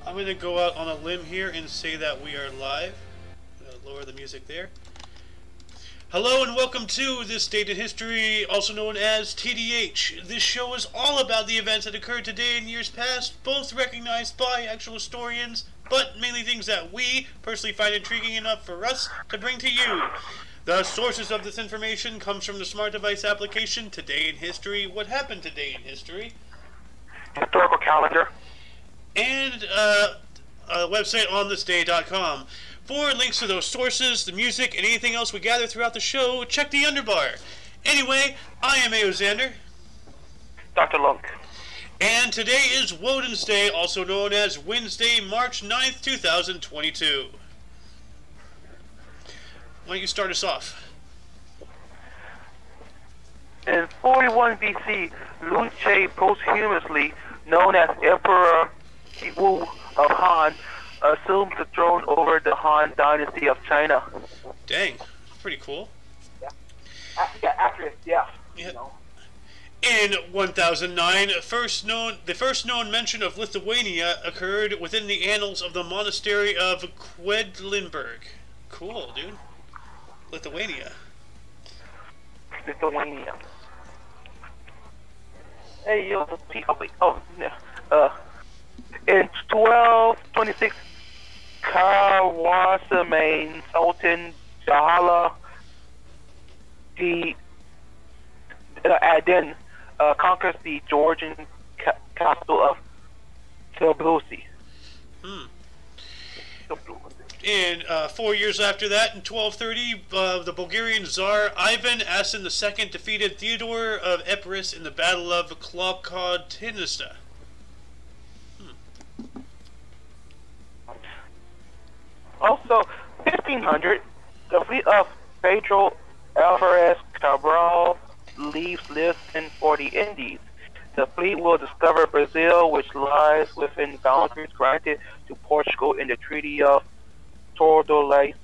I'm going to go out on a limb here and say that we are live. Lower the music there. Hello and welcome to This Date in History, also known as TDH. This show is all about the events that occurred today and years past, both recognized by actual historians, but mainly things that we personally find intriguing enough for us to bring to you. The sources of this information comes from the smart device application Today in History. What happened today in history? Historical calendar. And a website on thisday.com. For links to those sources, the music, and anything else we gather throughout the show, check the underbar. Anyway, I am A.O. Xander. Dr. Lunk. And today is Woden's Day, also known as Wednesday, March 9th, 2022. Why don't you start us off? In 41 BC, Lu Che, posthumously known as Emperor Wu of Han, assumed the throne over the Han dynasty of China. Dang, pretty cool. Yeah, after his death. Yeah. You know. In 1009, the first known mention of Lithuania occurred within the annals of the monastery of Quedlinburg. Cool, dude. Lithuania. Lithuania. Hey, yo, yeah. In 1226, Kawasamane Sultan Jahala Adin conquers the Georgian capital of Tbilisi. And 4 years after that, in 1230, the Bulgarian Tsar Ivan Asen II defeated Theodore of Epirus in the Battle of Klokotynista. Also, 1500, the fleet of Pedro Alvarez Cabral leaves Lisbon for the Indies. The fleet will discover Brazil, which lies within boundaries granted to Portugal in the Treaty of Tordesillas.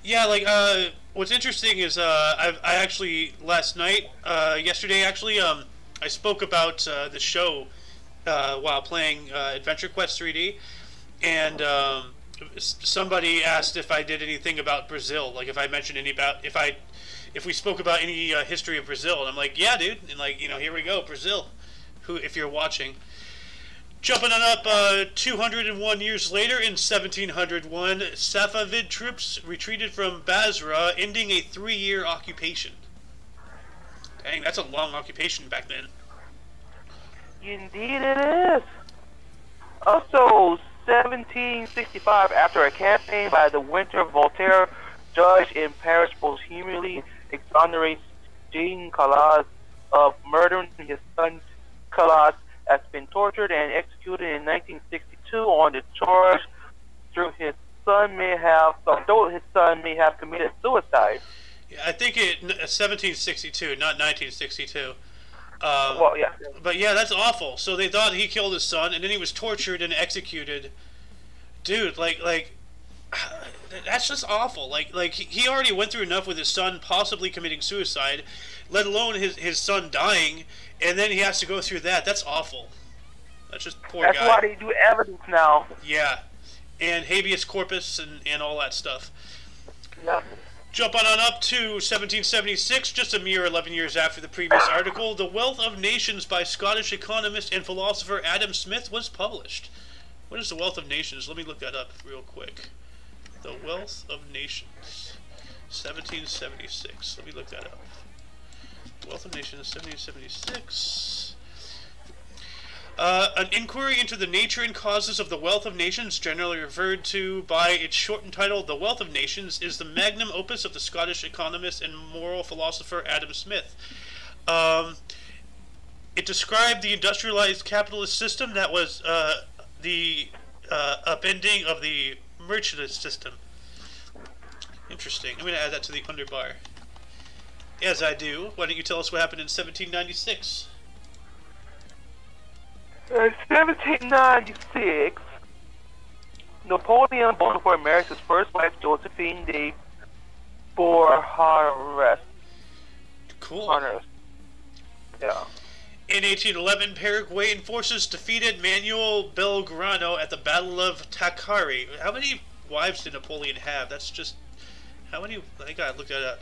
Yeah, what's interesting is I actually yesterday I spoke about the show while playing Adventure Quest 3D, and somebody asked if I did anything about Brazil, like if I mentioned if we spoke about any history of Brazil, and I'm like, yeah, dude, and here we go, Brazil. Who, if you're watching. Jumping on up 201 years later, in 1701, Safavid troops retreated from Basra, ending a 3-year occupation. Dang, that's a long occupation back then. Indeed it is. Also, 1765, after a campaign by the Winter, Voltaire, judge in Paris, posthumously exonerates Jean Calas of murdering his son. Calas has been tortured and executed in 1962 on the charge though his son may have committed suicide. Yeah, I think 1762, not 1962. Well, yeah. But yeah, that's awful. So they thought he killed his son, and then he was tortured and executed. Dude, that's just awful. He already went through enough with his son possibly committing suicide, let alone his son dying, and then he has to go through that. That's awful. That's just poor guy. That's why they do evidence now. Yeah, and habeas corpus and all that stuff. Yeah. Jump on up to 1776, just a mere 11 years after the previous article. The Wealth of Nations by Scottish economist and philosopher Adam Smith was published. What is The Wealth of Nations? Let me look that up real quick. The Wealth of Nations, 1776. Let me look that up. Wealth of Nations, 1776. An inquiry into the nature and causes of the wealth of nations, generally referred to by its shortened title, The Wealth of Nations, is the magnum opus of the Scottish economist and moral philosopher Adam Smith. It described the industrialized capitalist system that was the upending of the mercantilist system. Interesting. I'm going to add that to the underbar. As I do, why don't you tell us what happened in 1796? In 1796, Napoleon Bonaparte marries his first wife, Josephine de Beauharnais. Cool. Yeah. In 1811, Paraguayan forces defeated Manuel Belgrano at the Battle of Takari. How many wives did Napoleon have? That's just... How many... I gotta look that up.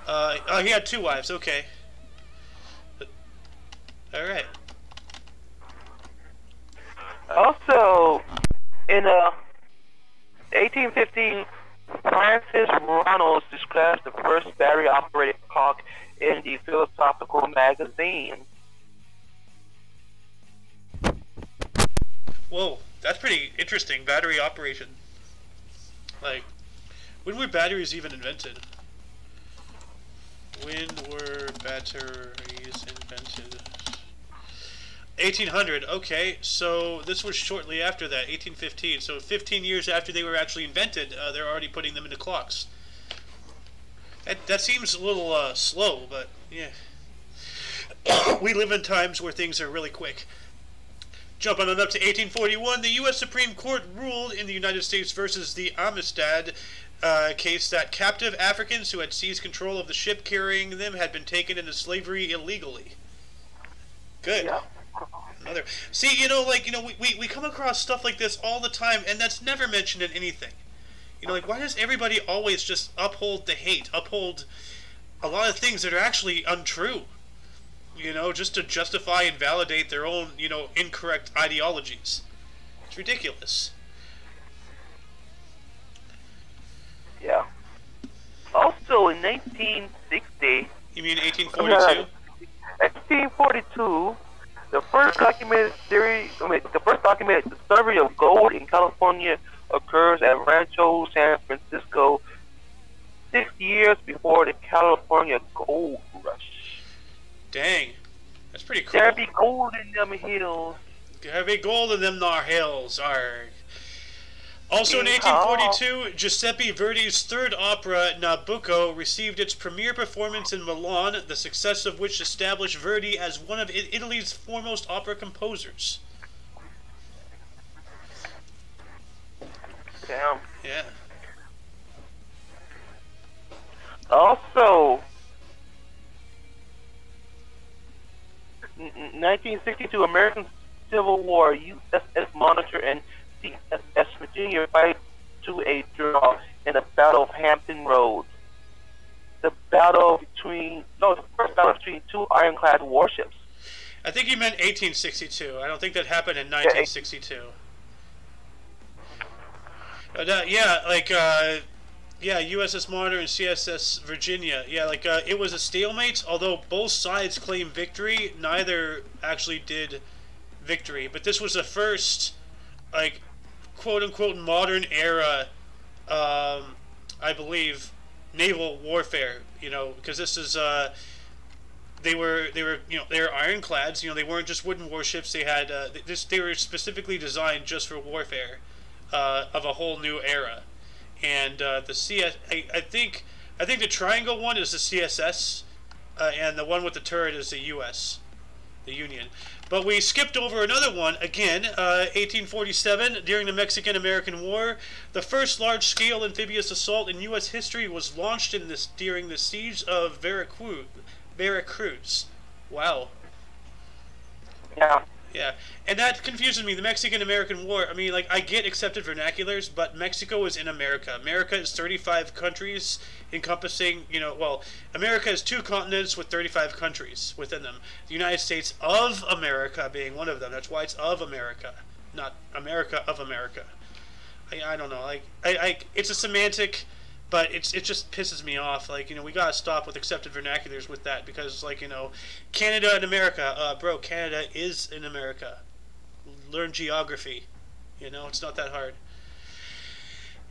Oh, he had 2 wives. Okay. Alright. Also, in 1815, Francis Reynolds describes the first battery-operated clock in the Philosophical magazine. Whoa, that's pretty interesting. Battery operation. Like, when were batteries even invented? When were batteries invented? 1800. Okay, so this was shortly after that, 1815. So 15 years after they were actually invented, they're already putting them into clocks. That seems a little slow, but yeah. We live in times where things are really quick. Jumping on up to 1841, the U.S. Supreme Court ruled in the United States versus the Amistad case that captive Africans who had seized control of the ship carrying them had been taken into slavery illegally. Good. Yeah. See, we come across stuff like this all the time, and that's never mentioned in anything. Like, why does everybody always just uphold the hate, uphold a lot of things that are actually untrue? Just to justify and validate their own, incorrect ideologies. It's ridiculous. Yeah. Also, in 1960... You mean 1842? 1842... The first documented discovery of gold in California occurs at Rancho San Francisco 6 years before the California Gold Rush. Dang. That's pretty cool. There be gold in them hills. There be gold in them thar hills. Arg. Also in 1842, Giuseppe Verdi's third opera, Nabucco, received its premiere performance in Milan, the success of which established Verdi as one of Italy's foremost opera composers. Damn. Yeah. Also, 1962, American Civil War, USS Monitor and CSS Virginia fight to a draw in the Battle of Hampton Roads. The first battle between 2 ironclad warships. I think you meant 1862. I don't think that happened in 1962. USS Monitor and CSS Virginia. Yeah, it was a stalemate. Although both sides claimed victory, neither actually did victory. But this was the first, quote-unquote modern era, I believe, naval warfare, because this is, they were ironclads, they weren't just wooden warships. They had, they were specifically designed just for warfare, of a whole new era. And, I think the triangle one is the CSS, and the one with the turret is the US, the Union. But we skipped over another one, again, 1847, during the Mexican-American War. The first large-scale amphibious assault in U.S. history was launched during the siege of Veracruz. Wow. Yeah. Yeah, and that confuses me. The Mexican-American War, I get accepted vernaculars, but Mexico is in America. America is 35 countries encompassing, America is 2 continents with 35 countries within them. The United States of America being one of them. That's why it's of America, not America of America. I don't know. It's a semantic, but it just pisses me off. We gotta stop with accepted vernaculars with that, because, Canada and America, bro, Canada is in America. Learn geography. It's not that hard.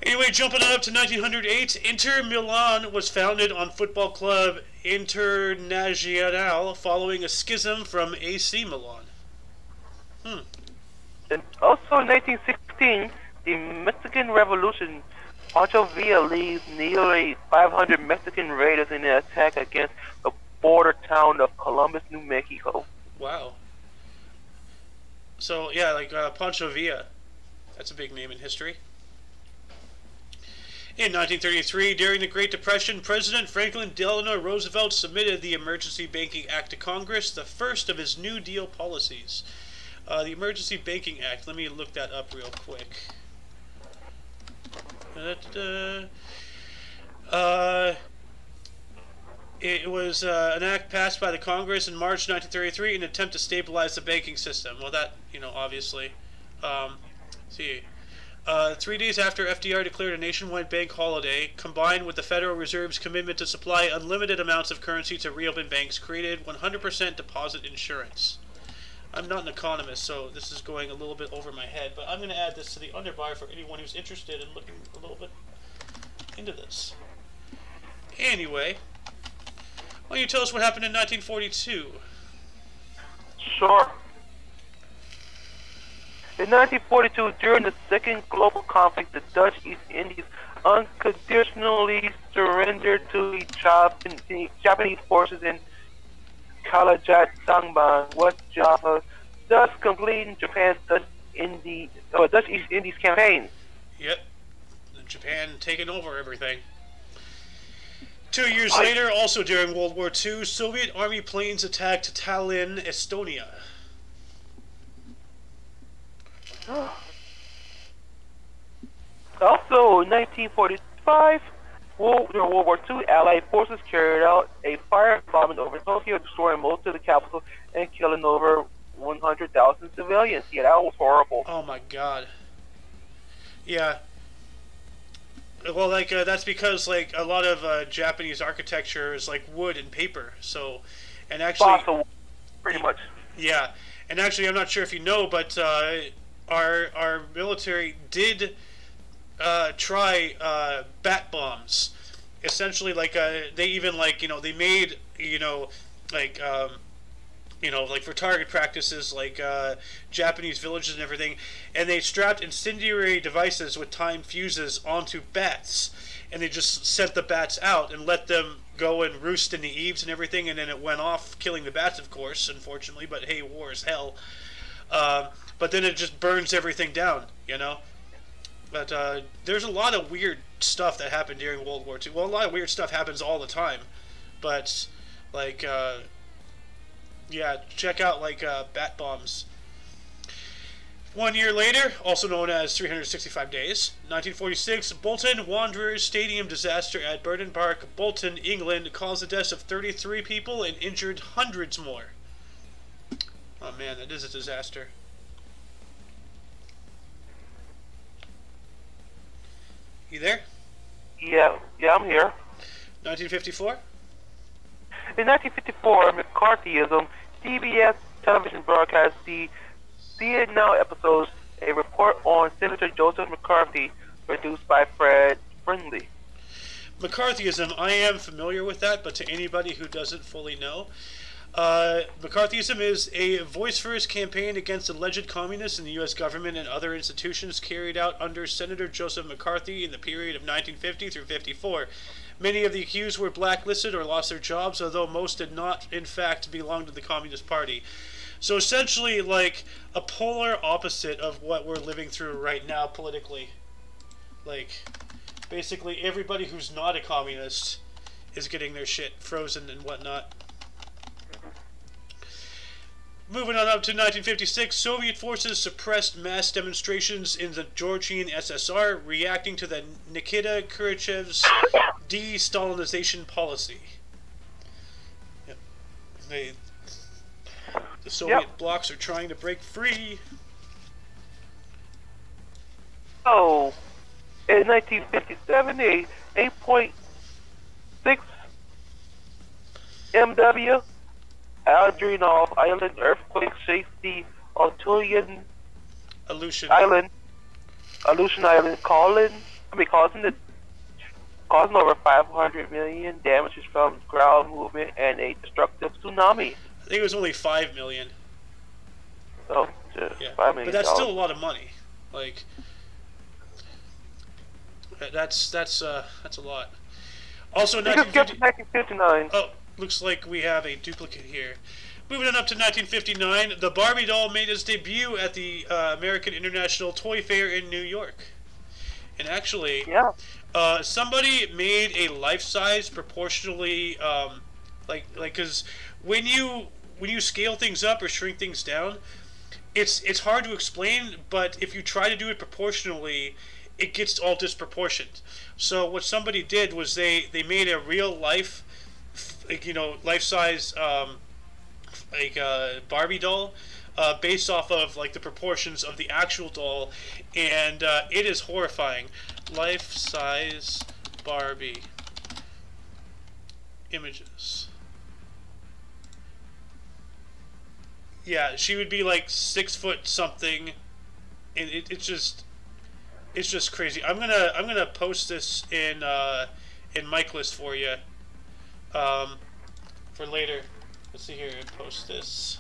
Anyway, jumping on up to 1908, Inter Milan was founded on football club Internazionale following a schism from AC Milan. And also in 1916, the Mexican Revolution, Pancho Villa leads nearly 500 Mexican raiders in an attack against the border town of Columbus, New Mexico. Wow. So, yeah, Pancho Villa. That's a big name in history. In 1933, during the Great Depression, President Franklin Delano Roosevelt submitted the Emergency Banking Act to Congress, the first of his New Deal policies. The Emergency Banking Act, let me look that up real quick. It was an act passed by the Congress in March 1933 in an attempt to stabilize the banking system. Well, that, obviously. See. 3 days after FDR declared a nationwide bank holiday, combined with the Federal Reserve's commitment to supply unlimited amounts of currency to reopen banks, created 100% deposit insurance. I'm not an economist, so this is going a little bit over my head, but I'm going to add this to the underbar for anyone who's interested in looking a little bit into this. Anyway, why don't you tell us what happened in 1942? Sure. In 1942, during the Second Global Conflict, the Dutch East Indies unconditionally surrendered to the Japanese forces in Kalajat Sangban, West Java, thus completing Japan's Dutch East Indies campaign. Yep. Japan taking over everything. 2 years later, also during World War II, Soviet Army planes attacked Tallinn, Estonia. Also, in 1945, during World War II, Allied forces carried out a fire bombing over Tokyo, destroying most of the capital and killing over 100,000 civilians. Yeah, that was horrible. Oh my god. Yeah. Well, that's because, a lot of Japanese architecture is, wood and paper, so, and actually... Fossil, pretty much. Yeah, and actually, I'm not sure if you know, but, our military did, try, bat bombs. Essentially, they even, they made, for target practices, Japanese villages and everything, and they strapped incendiary devices with timed fuses onto bats, and they just sent the bats out and let them go and roost in the eaves and everything, and then it went off, killing the bats, of course, unfortunately, but hey, war is hell. But then it just burns everything down, But there's a lot of weird stuff that happened during World War II. Well, a lot of weird stuff happens all the time, but, yeah, check out, bat bombs. 1 year later, also known as 365 days, 1946, Bolton Wanderers Stadium disaster at Burton Park, Bolton, England, caused the deaths of 33 people and injured hundreds more. Oh man, that is a disaster. You there? Yeah, I'm here. 1954? In 1954, McCarthyism, CBS television broadcast the See It Now episodes, a report on Senator Joseph McCarthy, produced by Fred Friendly. McCarthyism, I am familiar with that, but to anybody who doesn't fully know, McCarthyism is a voice for his campaign against alleged communists in the U.S. government and other institutions carried out under Senator Joseph McCarthy in the period of 1950 through 54. Many of the accused were blacklisted or lost their jobs, although most did not, in fact, belong to the Communist Party. So essentially, a polar opposite of what we're living through right now politically. Basically, everybody who's not a communist is getting their shit frozen and whatnot. Moving on up to 1956, Soviet forces suppressed mass demonstrations in the Georgian SSR, reacting to the Nikita Khrushchev's de-Stalinization policy. Yep. The Soviet blocs are trying to break free. Oh, in 1957, a 8.6 MW Adrenal Island earthquake shakes the Aleutian Island, causing over 500 million damages from ground movement and a destructive tsunami. I think it was only 5 million. Oh, just yeah. $5 million. But that's still a lot of money. That's a lot. Also, 1959. Oh, looks like we have a duplicate here. Moving on up to 1959, the Barbie doll made its debut at the American International Toy Fair in New York. And actually, Yeah. somebody made a life-size proportionally, because when you scale things up or shrink things down, it's hard to explain. But if you try to do it proportionally, it gets all disproportioned. So what somebody did was they made a real life, life-size Barbie doll, based off of like the proportions of the actual doll, and it is horrifying. Life size Barbie images. Yeah, she would be like 6 foot something, and it's just crazy. I'm gonna post this in Mic List for you, um, for later. Let's see here. Post this.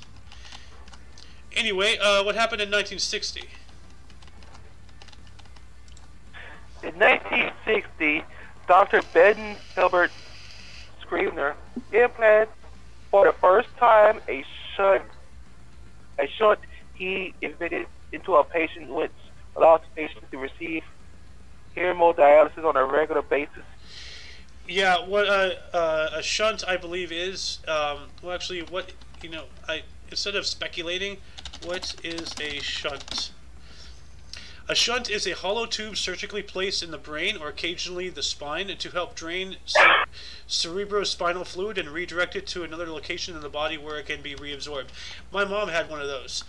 Anyway, what happened in 1960? In 1960, Dr. Ben Hilbert Scrivener implanted for the first time a shunt he invented into a patient, which allows the patient to receive hemodialysis on a regular basis. Yeah, what a shunt, I believe, is. Well, actually, what I instead of speculating, what is a shunt? A shunt is a hollow tube surgically placed in the brain or occasionally the spine to help drain cerebrospinal fluid and redirect it to another location in the body where it can be reabsorbed. My mom had one of those.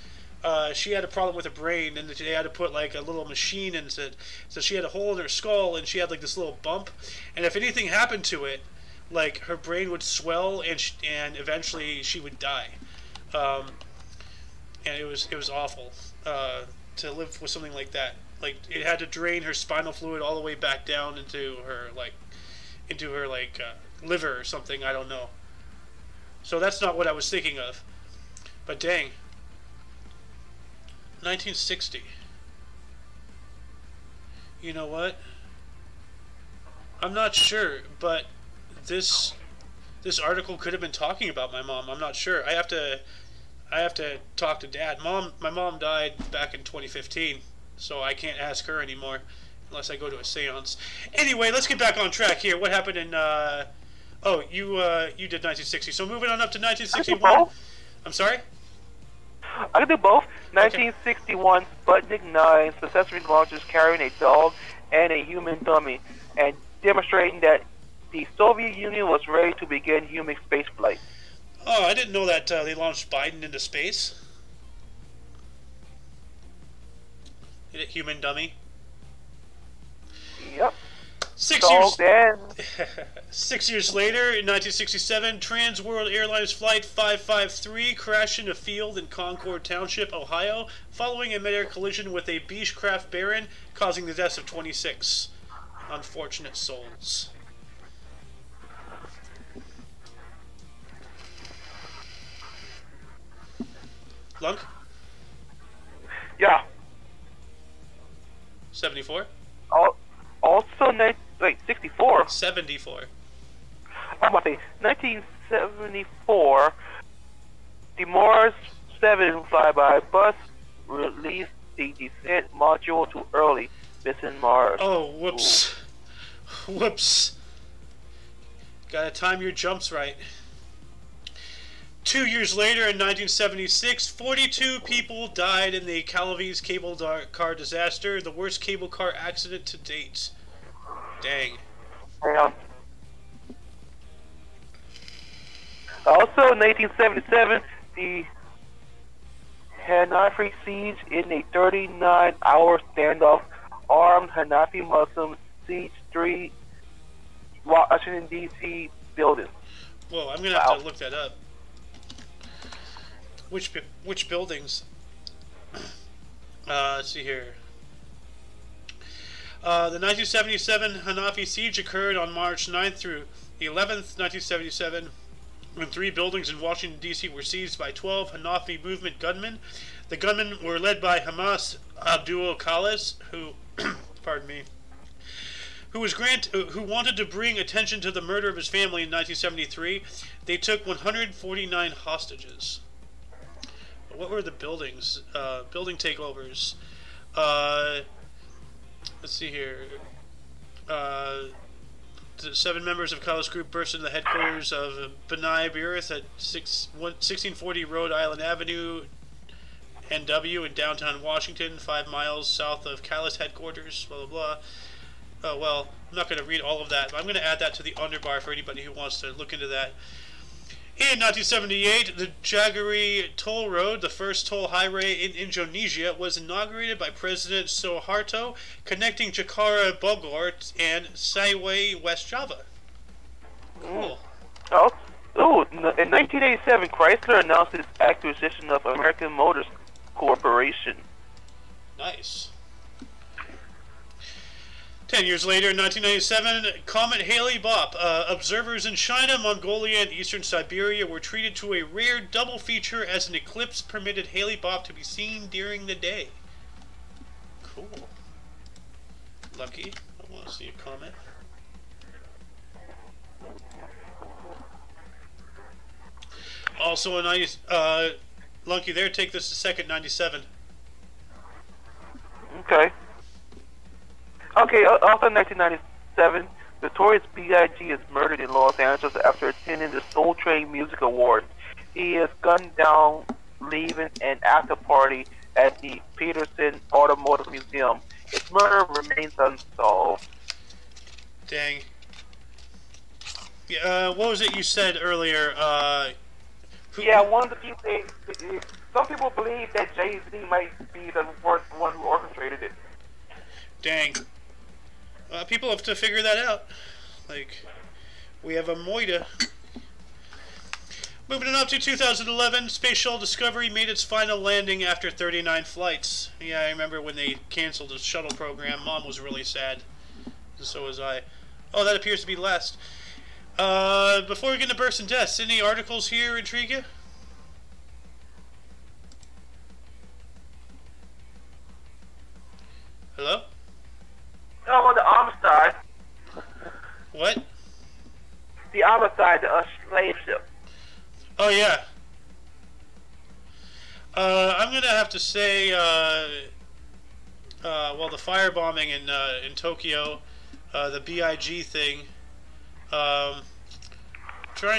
She had a problem with her brain, and they had to put like a little machine into it. So she had a hole in her skull, and she had like this little bump. And if anything happened to it, like her brain would swell, and eventually she would die. And it was awful to live with something like that. Like it had to drain her spinal fluid all the way back down into her liver or something. I don't know. So that's not what I was thinking of. But dang. 1960. You know what? I'm not sure, but this article could have been talking about my mom. I'm not sure. I have to talk to Dad. My mom died back in 2015, so I can't ask her anymore unless I go to a seance. Anyway, let's get back on track here. What happened in you did 1960. So moving on up to 1961. I'm sorry? I can do both. 1961, Sputnik 9 successfully launches carrying a dog and a human dummy, and demonstrating that the Soviet Union was ready to begin human spaceflight. Oh, I didn't know that they launched Biden into space. Did it human dummy? Yep. 6 years. 6 years later, in 1967, Trans World Airlines Flight 553 crashed in a field in Concord Township, Ohio, following a mid-air collision with a Beechcraft Baron, causing the deaths of 26 unfortunate souls. Lunk? Yeah. 74? Also, 64. 74. I'm about to say, 1974, the Mars 7 flyby bus released the descent module too early, missing Mars. Oh, whoops. Whoops. Gotta time your jumps right. 2 years later, in 1976, 42 people died in the Calaveras cable car disaster, the worst cable car accident to date. Dang. Yeah. Also, in 1977, the Hanafi siege in a 39-hour standoff. Armed Hanafi Muslims siege 3 Washington, D.C. buildings. Whoa, I'm gonna have to look that up. Which buildings? Let's see here. The 1977 Hanafi siege occurred on March 9th through the 11th, 1977, when 3 buildings in Washington, D.C. were seized by 12 Hanafi movement gunmen. The gunmen were led by Hamas Abdul Khalis, who, pardon me, who wanted to bring attention to the murder of his family in 1973. They took 149 hostages. What were the buildings? Building takeovers. let's see here. The 7 members of Kylo's group burst into the headquarters of B'nai B'rith at 1640 Rhode Island Avenue, NW, in downtown Washington, 5 miles south of Kylo's headquarters, blah, blah, blah. Oh, well, I'm not going to read all of that, but I'm going to add that to the underbar for anybody who wants to look into that. In 1978, the Jagari Toll Road, the first toll highway in Indonesia, was inaugurated by President Suharto, connecting Jakarta, Bogor, and Siway, West Java. Cool. In 1987, Chrysler announced its acquisition of American Motors Corporation. Nice. 10 years later, in 1997, Comet Hale-Bopp. Observers in China, Mongolia, and eastern Siberia were treated to a rare double feature as an eclipse permitted Hale-Bopp to be seen during the day. Cool. Lucky. I want to see a comet. Also a nice, Lucky there, take this to second, 97. Okay. Okay, also in 1997, Notorious B.I.G. is murdered in Los Angeles after attending the Soul Train Music Awards. He is gunned down leaving an after party at the Peterson Automotive Museum. His murder remains unsolved. Dang. Yeah, what was it you said earlier? One of the people, some people believe that Jay-Z might be the one who orchestrated it. Dang. People have to figure that out. Like, we have a Moida. Moving on up to 2011, Space Shuttle Discovery made its final landing after 39 flights. Yeah, I remember when they canceled the shuttle program. Mom was really sad. And so was I. Oh, that appears to be last. Before we get into births and deaths, any articles here intrigue you? Hello? Oh, the homicide. What? The homicide, the slave ship. Oh, yeah. I'm gonna have to say, well, the firebombing in Tokyo, the BIG thing, trying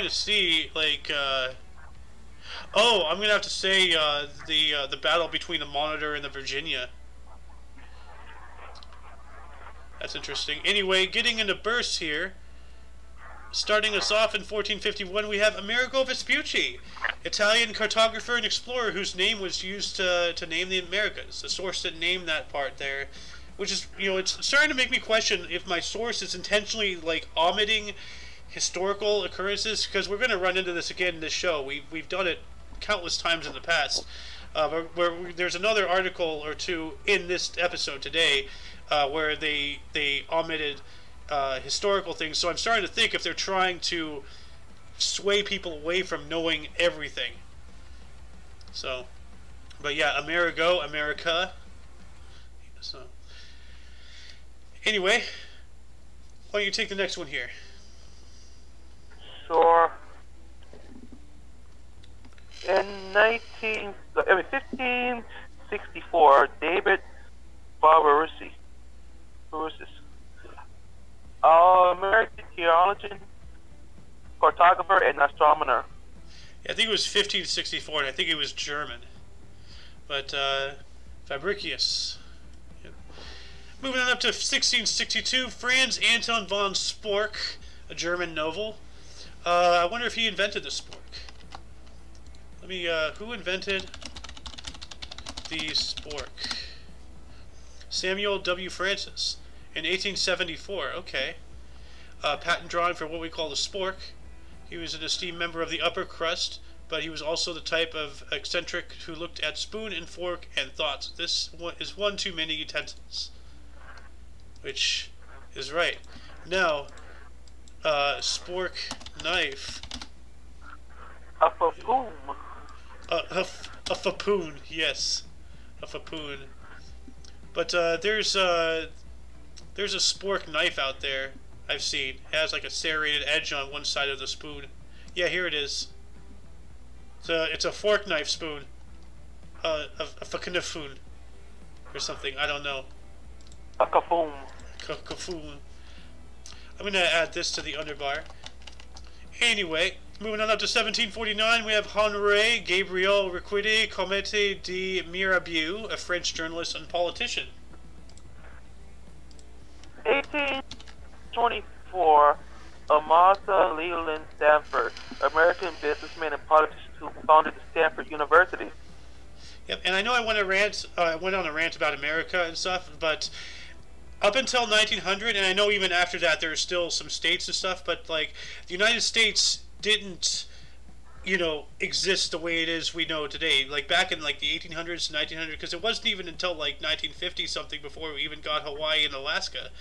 to see, like, oh, I'm gonna have to say, the battle between the Monitor and the Virginia. That's interesting. Anyway, getting into bursts here. Starting us off in 1451, we have Amerigo Vespucci, Italian cartographer and explorer whose name was used to name the Americas. The source didn't name that part there, which is, you know, it's starting to make me question if my source is intentionally, like, omitting historical occurrences, because we're going to run into this again in this show. We've done it countless times in the past. There's another article or two in this episode today where they omitted historical things, so I'm starting to think if they're trying to sway people away from knowing everything. So, but yeah, Amerigo, America. So, anyway, why don't you take the next one here? Sure. In 1564, David Barbarossa, American theologian, cartographer, and astronomer. Yeah, I think it was 1564, and I think it was German. But Fabricius. Yeah. Moving on up to 1662, Franz Anton von Spork, a German novel. I wonder if he invented the spork. Let me, who invented the spork? Samuel W. Francis in 1874. Okay. Patent drawing for what we call the spork. He was an esteemed member of the upper crust, but he was also the type of eccentric who looked at spoon and fork and thought, this is one too many utensils. Which is right. Now, spork knife. A fapoon. A fapoon, yes. A fapoon. But there's a spork knife out there I've seen. It has like a serrated edge on one side of the spoon. Yeah, here it is. It's a fork knife spoon. A fakanafoon. Or something, I don't know. A kaboom. Kafoom. I'm gonna add this to the underbar. Anyway, moving on up to 1749, we have Henri Gabriel Requidy Comete de Mirabeau, a French journalist and politician. 1824, Amasa Leland Stanford, American businessman and politician who founded Stanford University. Yep, and I know I went on a rant about America and stuff, but up until 1900, and I know even after that there are still some states and stuff, but like the United States didn't, exist the way it is we know today. Like back in like the 1800s to 1900, because it wasn't even until like 1950 something before we even got Hawaii and Alaska.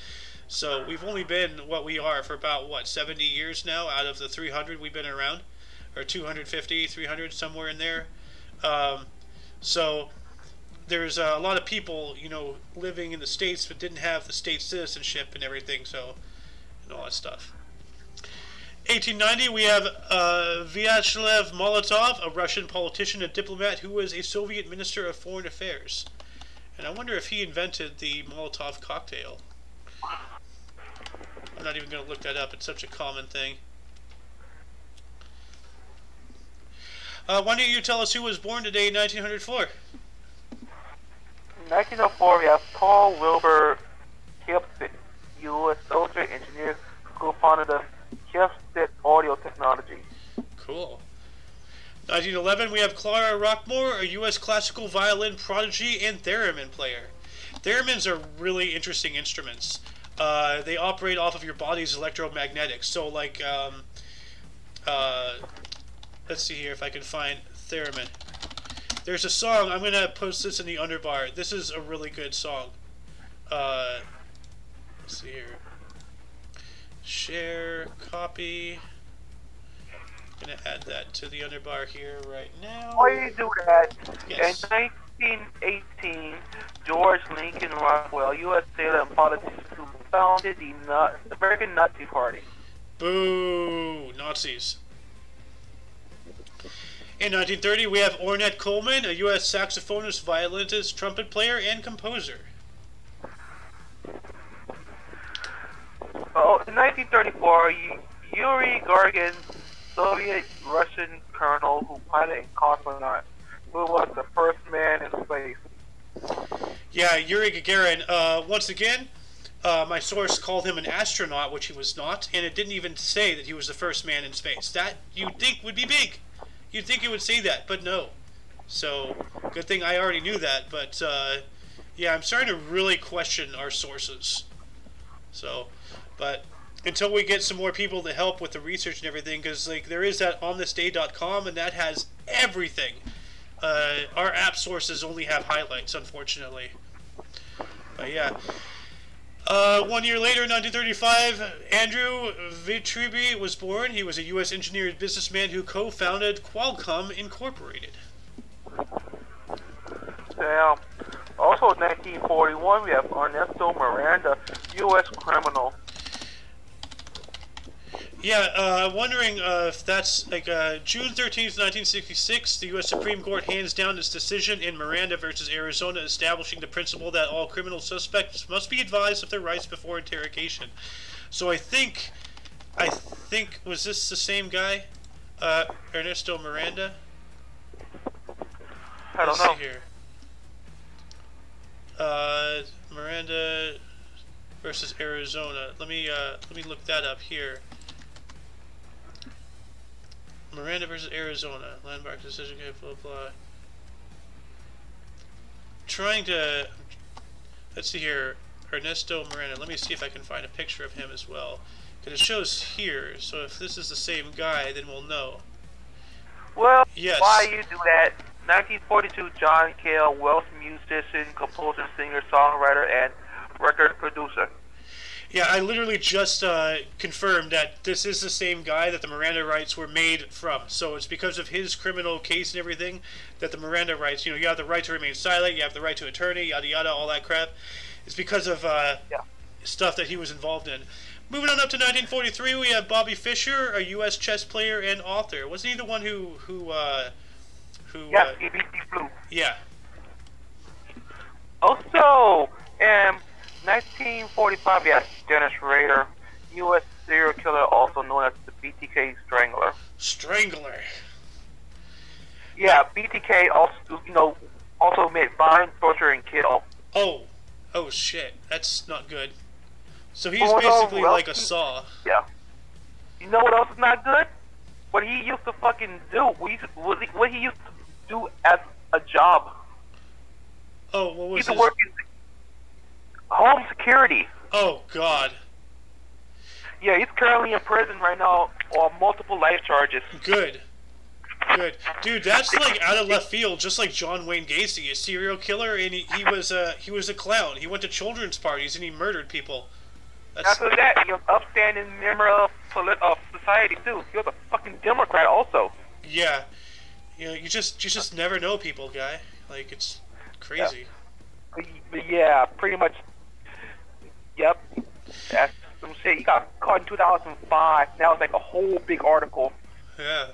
So we've only been what we are for about 70 years now out of the 300 we've been around, or 250, 300, somewhere in there. So there's a lot of people, living in the States but didn't have the state citizenship and everything, so, and all that stuff. 1890, we have Vyacheslav Molotov, a Russian politician and diplomat who was a Soviet Minister of Foreign Affairs. And I wonder if he invented the Molotov cocktail. I'm not even going to look that up, it's such a common thing. Why don't you tell us who was born today in 1904? In 1904, we have Paul Wilbur Kipsit, U.S. soldier engineer who founded the Kipsit Audio Technology. Cool. 1911, we have Clara Rockmore, a U.S. classical violin prodigy and theremin player. Theremins are really interesting instruments. They operate off of your body's electromagnetics. So, like, let's see here if I can find theremin. There's a song, I'm going to post this in the underbar. This is a really good song. Let's see here. Share, copy. I'm going to add that to the underbar here right now. Why you do that? Yes. In 1918, George Lincoln Rockwell, U.S. sailor and politician who founded the American Nazi Party. Boo! Nazis. In 1930, we have Ornette Coleman, a U.S. saxophonist, violinist, trumpet player, and composer. Oh, in 1934, Yuri Gagarin, Soviet-Russian colonel who piloted a cosmonaut, who was the first man in space. Yeah, Yuri Gagarin. Once again, my source called him an astronaut, which he was not, and it didn't even say that he was the first man in space. That you'd think would be big. You'd think it would say that, but no. So, good thing I already knew that, but, yeah, I'm starting to really question our sources. So, but until we get some more people to help with the research and everything, because, like, there is that onthisday.com, and that has everything. Our app sources only have highlights, unfortunately. But, yeah. 1 year later, in 1935, Andrew Vitruvi was born. He was a U.S. engineer and businessman who co-founded Qualcomm Incorporated. Yeah. Also, in 1941, we have Ernesto Miranda, U.S. criminal. Yeah, wondering if that's like June 13th, 1966, the U.S. Supreme Court hands down its decision in Miranda versus Arizona, establishing the principle that all criminal suspects must be advised of their rights before interrogation. So I think, was this the same guy, Ernesto Miranda? I don't know. Let's see here. Miranda versus Arizona. Let me look that up here. Miranda versus Arizona. Landmark decision, blah, blah. Trying to... Let's see here. Ernesto Miranda. Let me see if I can find a picture of him as well. Because it shows here. So if this is the same guy, then we'll know. Well, yes. Why you do that? 1942, John Cale, Welsh musician, composer, singer, songwriter, and record producer. Yeah, I literally just confirmed that this is the same guy that the Miranda rights were made from. So it's because of his criminal case and everything that the Miranda rights, you have the right to remain silent, you have the right to attorney, yada yada, all that crap. It's because of stuff that he was involved in. Moving on up to 1943, we have Bobby Fischer, a U.S. chess player and author. Wasn't he the one who yes, EBC Blue. Yeah. Also, 1945, yes, Dennis Rader, U.S. serial killer, also known as the BTK Strangler. Strangler. Yeah, BTK also made bind, torture, and kill. Oh shit, that's not good. So he's Well, basically well, like a Saw. Yeah. You know what else is not good? What he used to fucking do. What he used to do as a job. Oh, what He was used to his... work in home security. Oh god. Yeah, he's currently in prison right now on multiple life charges. Good. Good. Dude, that's like out of left field, just like John Wayne Gacy, a serial killer, and he was a clown. He went to children's parties and he murdered people. After that, he was an upstanding member of society too. He was a fucking Democrat also. Yeah. You know, you just never know people, guy. Like, it's crazy. But yeah, pretty much. Yep. That's some shit. He got caught in 2005. That was like a whole big article. Yeah.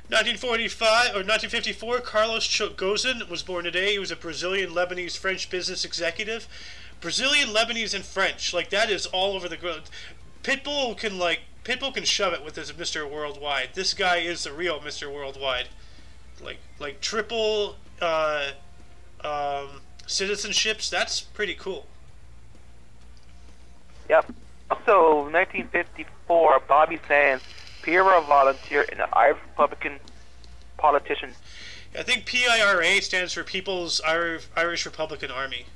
1954, Carlos Gozin was born today. He was a Brazilian, Lebanese, French business executive. Brazilian, Lebanese, and French. Like, that is all over the globe. Pitbull can shove it with his Mr. Worldwide. This guy is the real Mr. Worldwide. Like triple citizenships. That's pretty cool. Yep. Also, 1954, Bobby Sands, PIRA volunteer and an Irish Republican politician. I think PIRA stands for People's Irish Republican Army.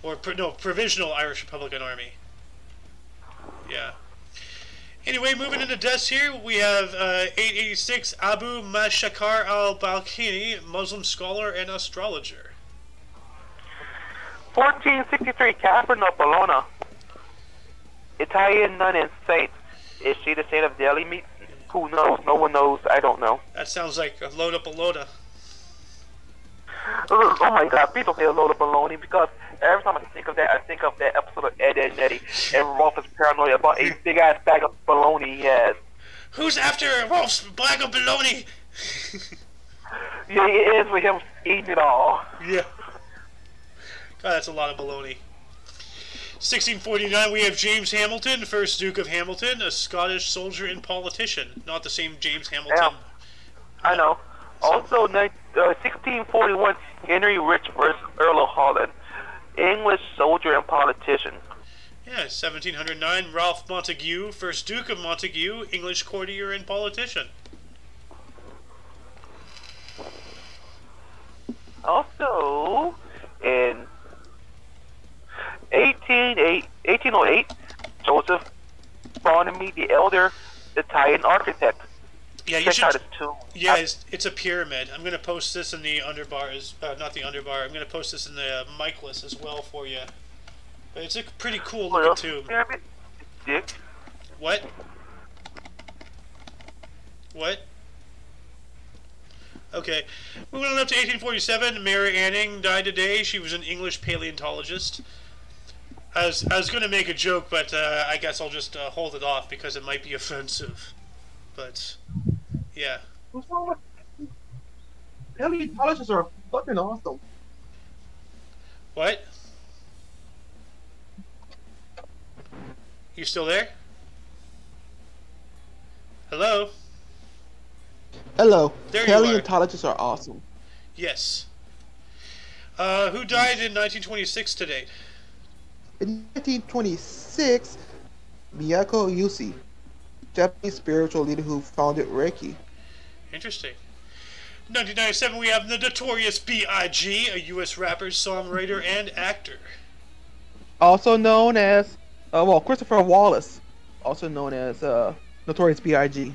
Or, Provisional Irish Republican Army. Yeah. Anyway, moving into deaths here, we have 886 Abu Mashakar al-Balkini, Muslim scholar and astrologer. 1463, Catherine of Bologna, Italian nun and saint. Is she the saint of deli meat? Who knows? No one knows. I don't know. That sounds like a load up a loda. Oh my god, people say a load of baloney because every time I think of that, I think of that episode of Ed, Edd n Eddy, and Rolf is paranoid about a big ass bag of baloney he has. Who's after Rolf's bag of baloney? Yeah, it is with him eating it all. Yeah. God, that's a lot of baloney. 1649, we have James Hamilton, 1st Duke of Hamilton, a Scottish soldier and politician. Not the same James Hamilton. Yeah, I know. Also, 1641, Henry Rich vs. Earl of Holland, English soldier and politician. Yeah, 1709, Ralph Montague, 1st Duke of Montague, English courtier and politician. Also, in 1808, Joseph Barnamy the Elder, Italian architect. Yeah, you Check should. out his tomb. Yeah, it's a pyramid. I'm gonna post this in the underbar, not the underbar. I'm gonna post this in the mic list as well for you. But it's a pretty cool looking tomb. Pyramid? Dick. What? What? Okay, moving on up to 1847. Mary Anning died today. She was an English paleontologist. I was going to make a joke, but I guess I'll just hold it off because it might be offensive. But, yeah. Paleontologists are fucking awesome. What? You still there? Hello? Hello. There you Paleontologists are awesome. Yes. Who died in 1926 to date? In 1926, Miyako Yusi, Japanese spiritual leader who founded Reiki. Interesting. 1997, we have the notorious B.I.G., a U.S. rapper, songwriter, and actor. Also known as, Christopher Wallace, also known as Notorious B.I.G.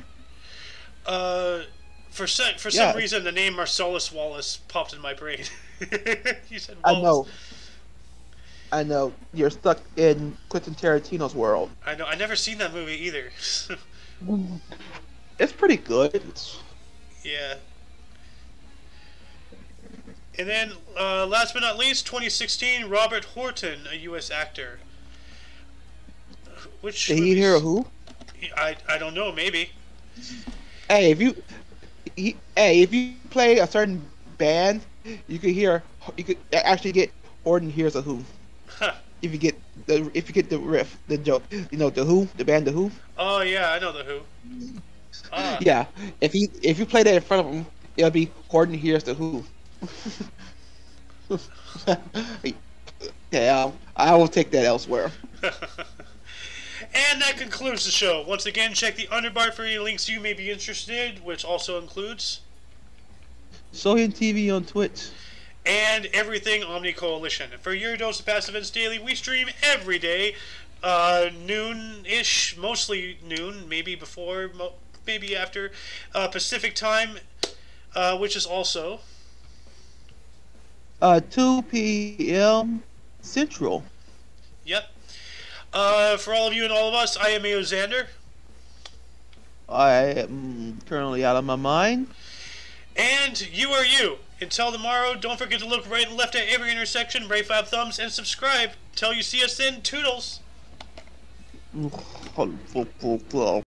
For some reason, the name Marcellus Wallace popped in my brain. You said Wallace. I know. You're stuck in Quentin Tarantino's world. I know. I never seen that movie either. It's pretty good. Yeah. And then, last but not least, 2016, Robert Horton, a U.S. actor. Which Did you hear who? I don't know. Maybe. Hey, if you play a certain band, you could actually get Horton Hears a Who. Huh. if you get the riff, the joke, the Who, the band the Who. Oh yeah, I know the Who. Ah. Yeah, if you play that in front of them, it'll be Horton hears the Who. Yeah, I will take that elsewhere. And that concludes the show. Once again, check the underbar for any links you may be interested in, which also includes Sohin TV on Twitch. And everything Omni Coalition. For your dose of Past Events Daily, we stream every day, noon-ish, mostly noon, maybe before, maybe after, Pacific time, which is also 2 p.m. Central. Yep. For all of you and all of us, I am Mayo Xander. I am currently out of my mind. And you are you. Until tomorrow, don't forget to look right and left at every intersection, rate 5 thumbs, and subscribe. Till you see us then, toodles.